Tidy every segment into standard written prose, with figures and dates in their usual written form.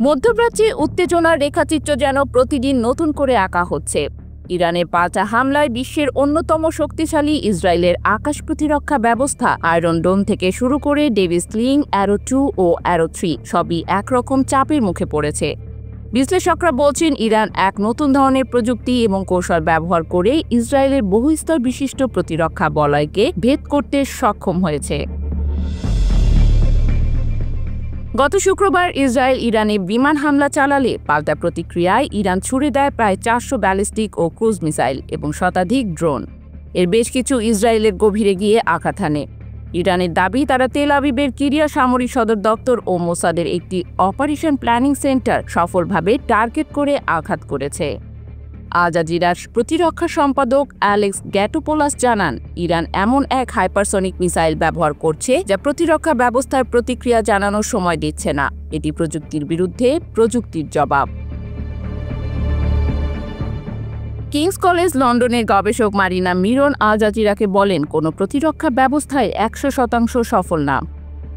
মধ্যপ্রাচ্যে উত্তেজনার রেখাচিত্র যেন প্রতিদিন নতুন করে আঁকা হচ্ছে। ইরানের পাল্টা হামলায় বিশ্বের অন্যতম শক্তিশালী ইসরায়েলের আকাশ প্রতিরক্ষা ব্যবস্থা আয়রন ডোম থেকে শুরু করে ডেভিস স্লিং, অ্যারো 2 ও অ্যারো 3 সবই একরকম চাপের মুখে পড়েছে। বিশ্লেষকরা বলছেন, ইরান এক নতুন ধরনের প্রযুক্তি এবং কৌশল ব্যবহার করে ইসরায়েলের বহুস্তর বিশিষ্ট প্রতিরক্ষা বলয়কে ভেদ করতে সক্ষম হয়েছে। গত শুক্রবার ইসরায়েল ইরানে বিমান হামলা চালালে পাল্টা প্রতিক্রিয়ায় ইরান ছুড়ে দেয় প্রায় 400 ব্যালিস্টিক ও ক্রুজ মিসাইল এবং শতাধিক ড্রোন। এর বেশ কিছু ইসরায়েলের গভীরে গিয়ে আঘাত হানে। ইরানের দাবি, তারা তেল আবিবের কিরিয়া সামরিক সদর দপ্তর ও মোসাদের একটি অপারেশন প্ল্যানিং সেন্টার সফলভাবে টার্গেট করে আঘাত করেছে। আল জাজিরার প্রতিরক্ষা সম্পাদক অ্যালেক্স গ্যাটোপোলাস জানান, ইরান এমন এক হাইপারসনিক মিসাইল ব্যবহার করছে যা প্রতিরক্ষা ব্যবস্থার প্রতিক্রিয়া জানানোর সময় দিচ্ছে না। এটি প্রযুক্তির বিরুদ্ধে প্রযুক্তির জবাব। কিংস কলেজ লন্ডনের গবেষক মারিনা মিরন আল জাজিরাকে বলেন, কোনো প্রতিরক্ষা ব্যবস্থায় 100% সফল না।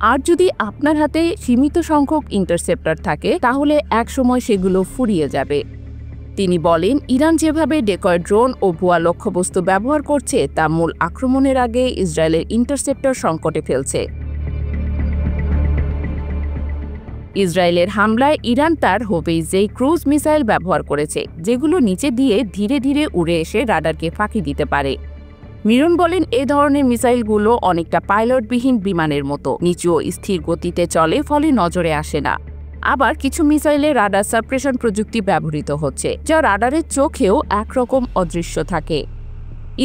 আর যদি আপনার হাতে সীমিত সংখ্যক ইন্টারসেপ্টর থাকে, তাহলে একসময় সেগুলো ফুরিয়ে যাবে। তিনি বলেন, ইরান যেভাবে ডেকয় ড্রোন ও ভুয়া লক্ষ্যবস্তু ব্যবহার করছে তা মূল আক্রমণের আগে ইসরায়েলের ইন্টারসেপ্টর সংকটে ফেলছে। ইসরায়েলের হামলায় ইরান তার হোভেইজেই ক্রুজ মিসাইল ব্যবহার করেছে, যেগুলো নিচে দিয়ে ধীরে ধীরে উড়ে এসে রাডারকে ফাঁকি দিতে পারে। মিরন বলেন, এ ধরনের মিসাইলগুলো অনেকটা পাইলটবিহীন বিমানের মতো নিচু ও স্থির গতিতে চলে, ফলে নজরে আসে না। আবার কিছু মিসাইলে রাডার সাপ্রেশন প্রযুক্তি ব্যবহৃত হচ্ছে, যা রাডারের চোখেও একরকম অদৃশ্য থাকে।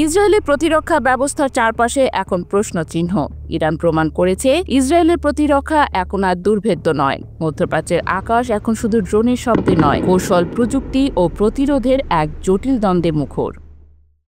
ইসরায়েলের প্রতিরক্ষা ব্যবস্থার চারপাশে এখন প্রশ্নচিহ্ন। ইরান প্রমাণ করেছে, ইসরায়েলের প্রতিরক্ষা এখন আর দুর্ভেদ্য নয়। মধ্যপ্রাচ্যের আকাশ এখন শুধু ড্রোনের শব্দে নয়, কৌশল, প্রযুক্তি ও প্রতিরোধের এক জটিল দ্বন্দ্বে মুখর।